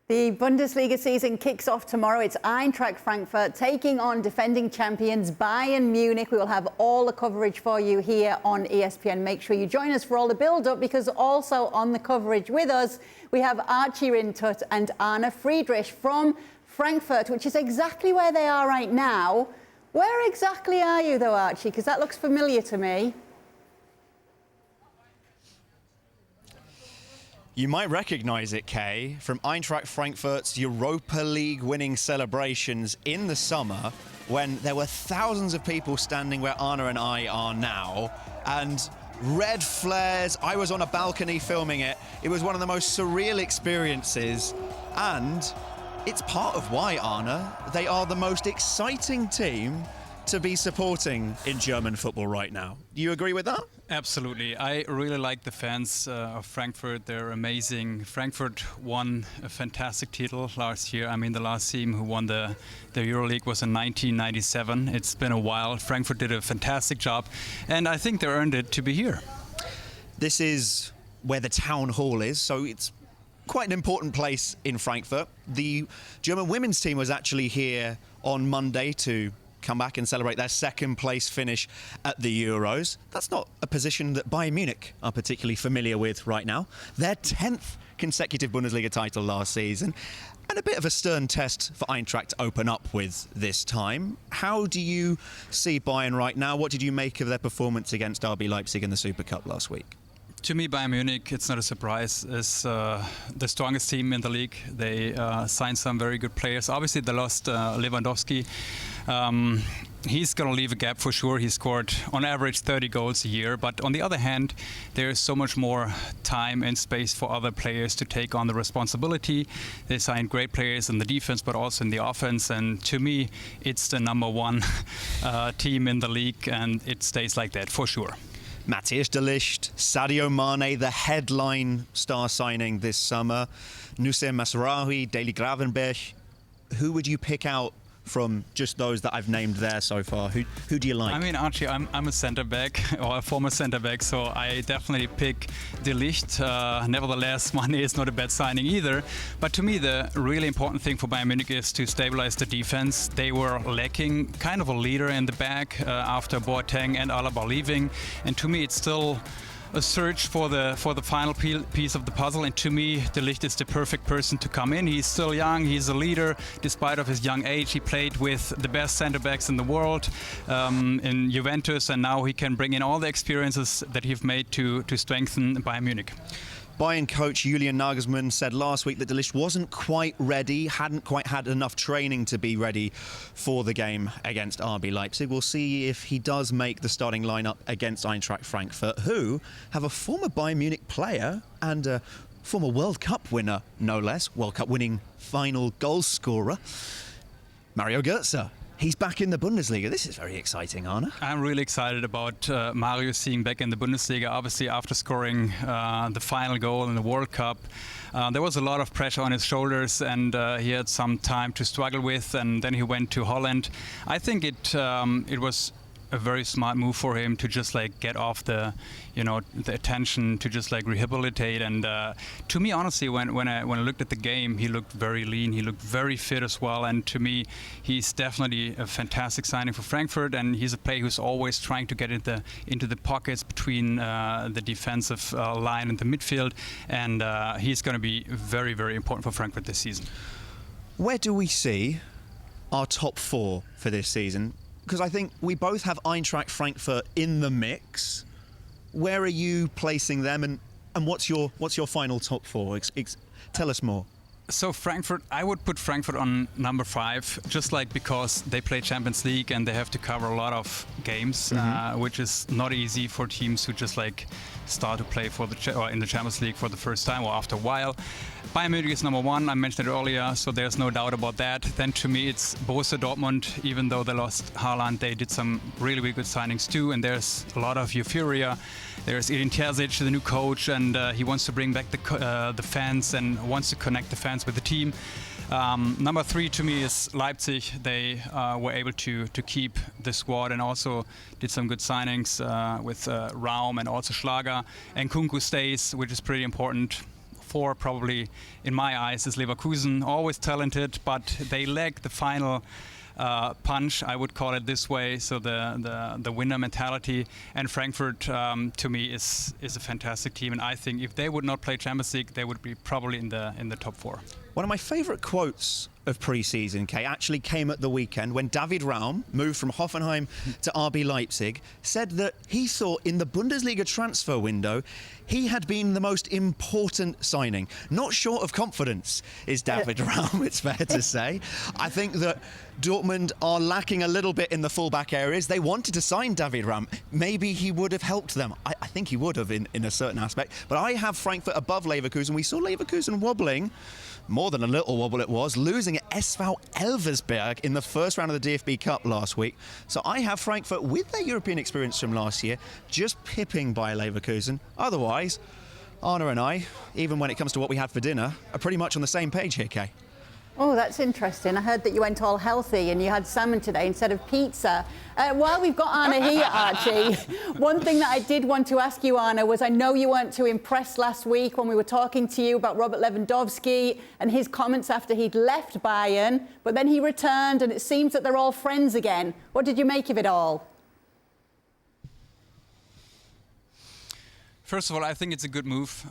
The Bundesliga season kicks off tomorrow. It's Eintracht Frankfurt taking on defending champions Bayern Munich. We will have all the coverage for you here on ESPN. Make sure you join us for all the build-up, because also on the coverage with us, we have Archie Rintut and Anna Friedrich from Frankfurt, which is exactly where they are right now. Where exactly are you, though, Archie? Because that looks familiar to me. You might recognise it, Kay, from Eintracht Frankfurt's Europa League winning celebrations in the summer, when there were thousands of people standing where Anna and I are now, and red flares. I was on a balcony filming it. It was one of the most surreal experiences, and it's part of why, Anna, they are the most exciting team to be supporting in German football right now. Do you agree with that? Absolutely. I really like the fans of Frankfurt. They're amazing. Frankfurt won a fantastic title last year. I mean, the last team who won the EuroLeague was in 1997. It's been a while. Frankfurt did a fantastic job, and I think they earned it to be here. This is where the town hall is, so it's quite an important place in Frankfurt. The German women's team was actually here on Monday to come back and celebrate their second place finish at the Euros. That's not a position that Bayern Munich are particularly familiar with right now. Their 10th consecutive Bundesliga title last season, and a bit of a stern test for Eintracht to open up with this time. How do you see Bayern right now? What did you make of their performance against RB Leipzig in the Super Cup last week? To me, Bayern Munich, it's not a surprise, is the strongest team in the league. They signed some very good players. Obviously, they lost Lewandowski. He's going to leave a gap for sure. He scored on average 30 goals a year. But on the other hand, there's so much more time and space for other players to take on the responsibility. They signed great players in the defense, but also in the offense. And to me, it's the #1 team in the league, and it stays like that for sure. Matthias de Ligt, Sadio Mane, the headline star signing this summer, Nusir Masraoui, Daily Gravenberch. Who would you pick out from just those that I've named there so far? Who do you like? I mean, Archie, I'm a centre back, or a former centre back, so I definitely pick de Ligt. Nevertheless, Mane is not a bad signing either. But to me, the really important thing for Bayern Munich is to stabilize the defense. They were lacking kind of a leader in the back after Boateng and Alaba leaving, and to me, it's still a search for the final piece of the puzzle, and to me, de Ligt is the perfect person to come in. He's still young, he's a leader, despite of his young age. He played with the best centre-backs in the world in Juventus, and now he can bring in all the experiences that he's made to strengthen Bayern Munich. Bayern coach Julian Nagelsmann said last week that de Ligt wasn't quite ready, hadn't quite had enough training to be ready for the game against RB Leipzig. We'll see if he does make the starting lineup against Eintracht Frankfurt, who have a former Bayern Munich player and a former World Cup winner, no less, World Cup winning final goal scorer, Mario Götze. He's back in the Bundesliga. This is very exciting, Anna. I'm really excited about Mario seeing back in the Bundesliga. Obviously, after scoring the final goal in the World Cup, there was a lot of pressure on his shoulders, and he had some time to struggle with, and then he went to Holland. I think it was a very smart move for him to just like get off the attention, to just like rehabilitate. And to me, honestly, when I looked at the game, he looked very lean, he looked very fit as well, and to me, he's definitely a fantastic signing for Frankfurt, and he's a player who's always trying to get into the pockets between the defensive line and the midfield, and he's going to be very, very important for Frankfurt this season. Where do we see our top 4 for this season? Because I think we both have Eintracht Frankfurt in the mix. Where are you placing them, and what's your final top 4? Tell us more. So Frankfurt, I would put Frankfurt on #5, just like because they play Champions League and they have to cover a lot of games, which is not easy for teams who just like start to play in the Champions League for the first time or after a while. Bayern Munich is #1, I mentioned it earlier, so there's no doubt about that. Then to me, it's Borussia Dortmund. Even though they lost Haaland, they did some really, really good signings too, and there's a lot of euphoria. There's Edin Terzic, the new coach, and he wants to bring back the fans and wants to connect the fans with the team. #3 to me is Leipzig. They were able to keep the squad and also did some good signings with Raum and also Schlager. And Kunku stays, which is pretty important. four probably, in my eyes, is Leverkusen. Always talented, but they lack the final punch, I would call it this way. So the winner mentality. And Frankfurt, to me, is a fantastic team. And I think if they would not play Champions League, they would be probably in the top four. One of my favourite quotes of pre-season, Kay, actually came at the weekend when David Raum, moved from Hoffenheim to RB Leipzig, said that he thought in the Bundesliga transfer window he had been the most important signing. Not short of confidence is David Raum, it's fair to say. I think that Dortmund are lacking a little bit in the fullback areas. They wanted to sign David Raum. Maybe he would have helped them. I think he would have in a certain aspect. But I have Frankfurt above Leverkusen. We saw Leverkusen wobbling. More than a little wobble it was, losing at SV Elversberg in the first round of the DFB Cup last week. So I have Frankfurt with their European experience from last year, just pipping by Leverkusen. Otherwise, Anna and I, even when it comes to what we had for dinner, are pretty much on the same page here, Kay. Oh, that's interesting. I heard that you went all healthy and you had salmon today instead of pizza. While we've got Anna here, Archie, one thing that I did want to ask you, Anna, was I know you weren't too impressed last week when we were talking to you about Robert Lewandowski and his comments after he'd left Bayern, but then he returned and it seems that they're all friends again. What did you make of it all? First of all, I think it's a good move.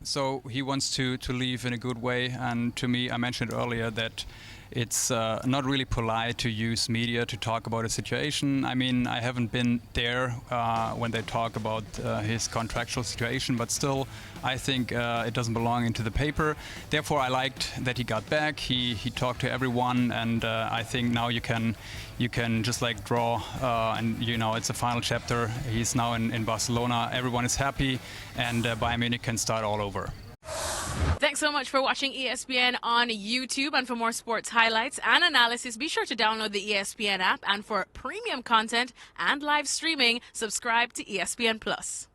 So he wants to leave in a good way. And to me, I mentioned earlier that it's not really polite to use media to talk about a situation. I mean, I haven't been there when they talk about his contractual situation, but still, I think it doesn't belong into the paper. Therefore, I liked that he got back. He talked to everyone, and I think now you can just like draw, and you know it's a final chapter. He's now in Barcelona. Everyone is happy, and Bayern Munich can start all over. Thanks so much for watching ESPN on YouTube, and for more sports highlights and analysis, be sure to download the ESPN app, and for premium content and live streaming, subscribe to ESPN Plus.